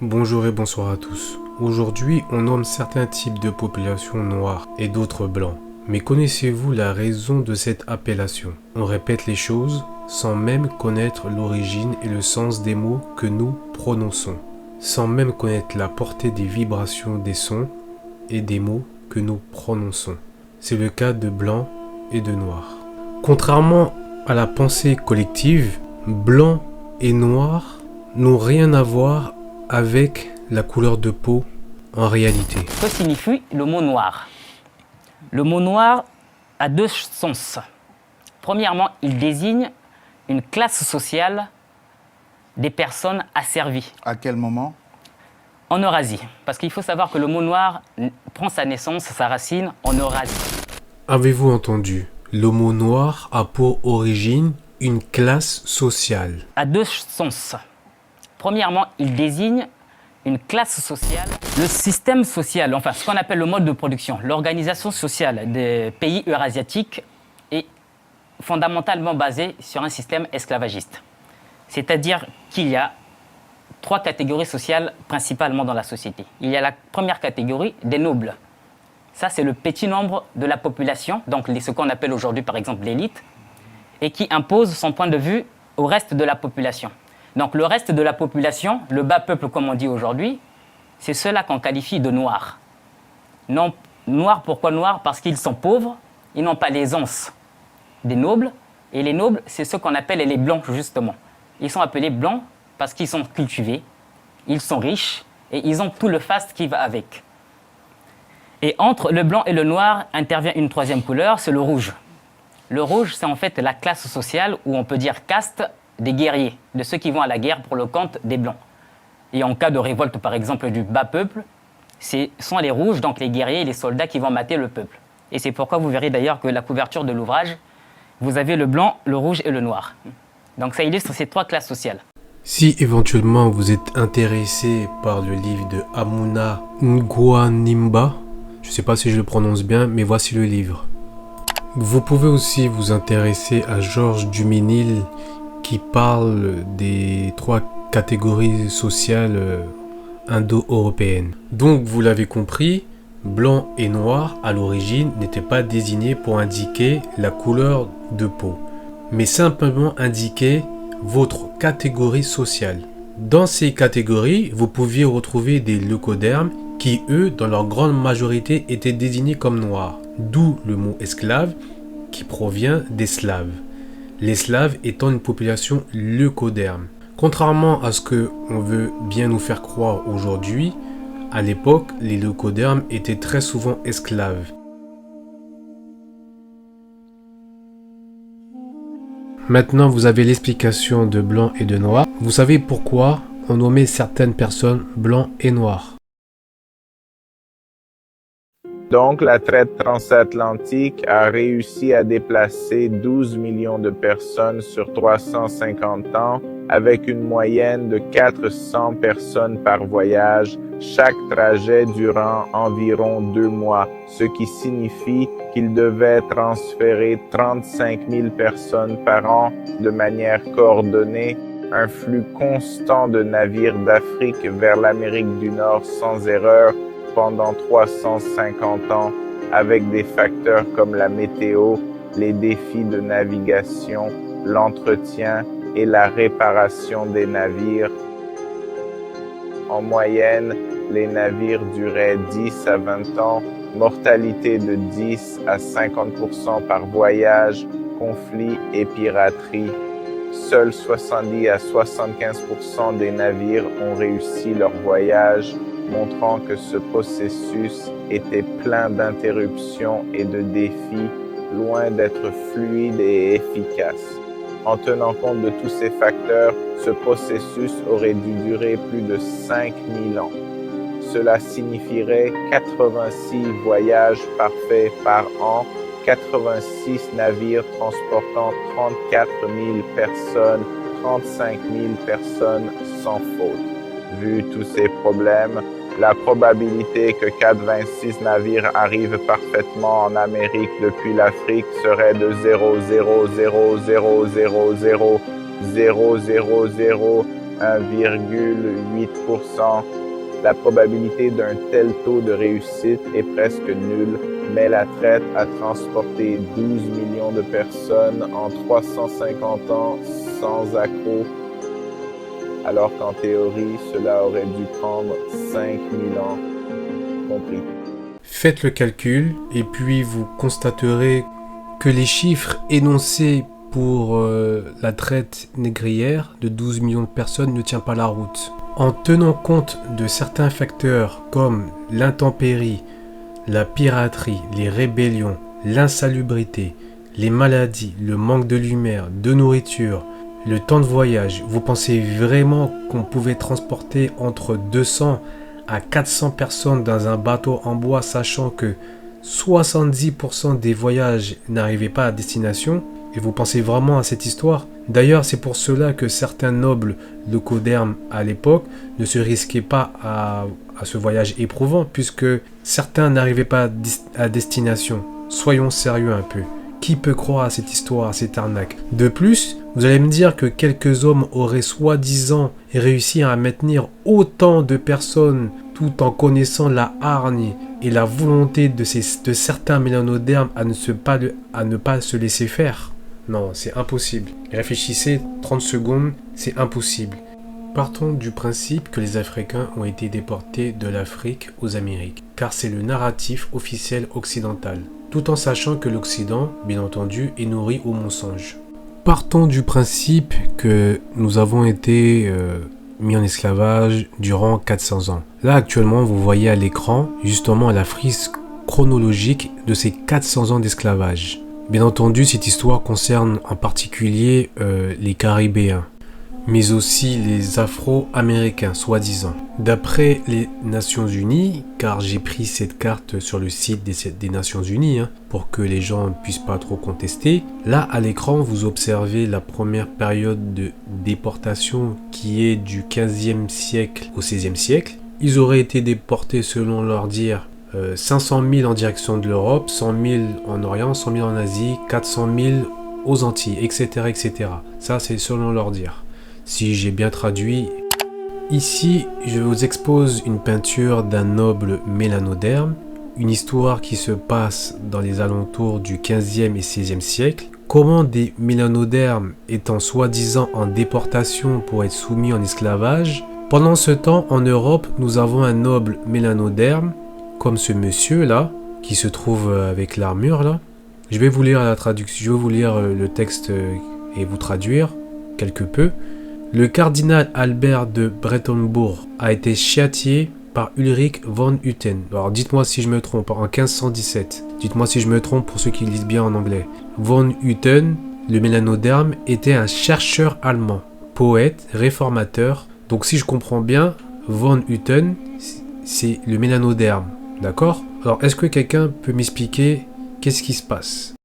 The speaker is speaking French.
Bonjour et bonsoir à tous. Aujourd'hui, on nomme certains types de populations noires et d'autres blancs. Mais connaissez-vous la raison de cette appellation? On répète les choses sans même connaître l'origine et le sens des mots que nous prononçons, sans même connaître la portée des vibrations des sons et des mots que nous prononçons. C'est le cas de blanc et de noir. Contrairement à la pensée collective, blanc et noir n'ont rien à voir avec la couleur de peau en réalité. Que signifie le mot noir? Le mot noir a deux sens. Premièrement, il désigne une classe sociale des personnes asservies. À quel moment? En Eurasie. Parce qu'il faut savoir que le mot noir prend sa naissance, sa racine en Eurasie. Avez-vous entendu? Le mot noir a pour origine une classe sociale. A deux sens. Premièrement, il désigne une classe sociale. Le système social, enfin ce qu'on appelle le mode de production, l'organisation sociale des pays eurasiatiques est fondamentalement basée sur un système esclavagiste. C'est-à-dire qu'il y a trois catégories sociales principalement dans la société. Il y a la première catégorie des nobles. Ça, c'est le petit nombre de la population, donc ce qu'on appelle aujourd'hui par exemple l'élite, et qui impose son point de vue au reste de la population. Donc le reste de la population, le bas peuple comme on dit aujourd'hui, c'est ceux-là qu'on qualifie de noirs. Non, noirs, pourquoi noirs? Parce qu'ils sont pauvres, ils n'ont pas l'aisance des nobles, et les nobles, c'est ceux qu'on appelle les blancs justement. Ils sont appelés blancs parce qu'ils sont cultivés, ils sont riches, et ils ont tout le faste qui va avec. Et entre le blanc et le noir intervient une troisième couleur, c'est le rouge. Le rouge, c'est en fait la classe sociale, ou on peut dire caste, des guerriers, de ceux qui vont à la guerre pour le compte des blancs. Et en cas de révolte, par exemple, du bas peuple, ce sont les rouges, donc les guerriers et les soldats qui vont mater le peuple. Et c'est pourquoi vous verrez d'ailleurs que la couverture de l'ouvrage, vous avez le blanc, le rouge et le noir. Donc ça illustre ces trois classes sociales. Si éventuellement vous êtes intéressé par le livre de Amuna Nguanimba, je ne sais pas si je le prononce bien, mais voici le livre. Vous pouvez aussi vous intéresser à Georges Duménil qui parle des trois catégories sociales indo-européennes. Donc vous l'avez compris, blanc et noir à l'origine n'étaient pas désignés pour indiquer la couleur de peau, mais simplement indiquer votre catégorie sociale. Dans ces catégories, vous pouviez retrouver des leucodermes qui, eux, dans leur grande majorité, étaient désignés comme noirs, d'où le mot esclave qui provient des Slaves. Les Slaves étant une population leucoderme. Contrairement à ce qu'on veut bien nous faire croire aujourd'hui, à l'époque, les leucodermes étaient très souvent esclaves. Maintenant, vous avez l'explication de blanc et de noir. Vous savez pourquoi on nommait certaines personnes blancs et noirs. Donc, la traite transatlantique a réussi à déplacer 12 millions de personnes sur 350 ans, avec une moyenne de 400 personnes par voyage, chaque trajet durant environ 2 mois, ce qui signifie qu'il devait transférer 35 000 personnes par an de manière coordonnée, un flux constant de navires d'Afrique vers l'Amérique du Nord sans erreur, pendant 350 ans, avec des facteurs comme la météo, les défis de navigation, l'entretien et la réparation des navires. En moyenne, les navires duraient 10 à 20 ans, mortalité de 10 à 50% par voyage, conflits et piraterie. Seuls 70 à 75% des navires ont réussi leur voyage, montrant que ce processus était plein d'interruptions et de défis, loin d'être fluide et efficace. En tenant compte de tous ces facteurs, ce processus aurait dû durer plus de 5000 ans. Cela signifierait 86 voyages parfaits par an, 86 navires transportant 34 000 personnes, 35 000 personnes sans faute. Vu tous ces problèmes, la probabilité que 86 navires arrivent parfaitement en Amérique depuis l'Afrique serait de 0,000000000 1,8%. La probabilité d'un tel taux de réussite est presque nulle, mais la traite a transporté 12 millions de personnes en 350 ans sans accroc, alors qu'en théorie, cela aurait dû prendre 5000 ans. Compris. Faites le calcul et puis vous constaterez que les chiffres énoncés pour la traite négrière de 12 millions de personnes ne tient pas la route. En tenant compte de certains facteurs comme l'intempérie, la piraterie, les rébellions, l'insalubrité, les maladies, le manque de lumière, de nourriture, le temps de voyage, vous pensez vraiment qu'on pouvait transporter entre 200 à 400 personnes dans un bateau en bois, sachant que 70% des voyages n'arrivaient pas à destination? Et vous pensez vraiment à cette histoire? D'ailleurs, c'est pour cela que certains nobles leucodermes à l'époque ne se risquaient pas à ce voyage éprouvant, puisque certains n'arrivaient pas à destination. Soyons sérieux un peu. Qui peut croire à cette histoire, à cette arnaque? De plus, vous allez me dire que quelques hommes auraient soi-disant réussi à maintenir autant de personnes tout en connaissant la hargne et la volonté de certains mélanodermes à ne pas se laisser faire. Non, c'est impossible. Réfléchissez 30 secondes, c'est impossible. Partons du principe que les Africains ont été déportés de l'Afrique aux Amériques, car c'est le narratif officiel occidental, tout en sachant que l'Occident, bien entendu, est nourri aux mensonges. Partons du principe que nous avons été mis en esclavage durant 400 ans. Là, actuellement, vous voyez à l'écran justement la frise chronologique de ces 400 ans d'esclavage. Bien entendu, cette histoire concerne en particulier les Caribéens, mais aussi les Afro-Américains, soi-disant. D'après les Nations Unies, car j'ai pris cette carte sur le site des Nations Unies, pour que les gens ne puissent pas trop contester, là à l'écran, vous observez la première période de déportation qui est du 15e siècle au 16e siècle. Ils auraient été déportés selon leur dire 500 000 en direction de l'Europe, 100 000 en Orient, 100 000 en Asie, 400 000 aux Antilles, etc. etc. Ça, c'est selon leur dire. Si j'ai bien traduit. Ici, je vous expose une peinture d'un noble mélanoderme, une histoire qui se passe dans les alentours du 15e et 16e siècle. Comment des mélanodermes étant soi-disant en déportation pour être soumis en esclavage. Pendant ce temps, en Europe, nous avons un noble mélanoderme comme ce monsieur là, qui se trouve avec l'armure là. Je vais vous lire la traduction, je vais vous lire le texte et vous traduire quelque peu. Le cardinal Albert de Brettembourg a été châtié par Ulrich von Hutten. Alors dites-moi si je me trompe, en 1517. Dites-moi si je me trompe pour ceux qui lisent bien en anglais. Von Hutten, le mélanoderme, était un chercheur allemand, poète, réformateur. Donc si je comprends bien, von Hutten, c'est le mélanoderme. D'accord? Alors, est-ce que quelqu'un peut m'expliquer qu'est-ce qui se passe?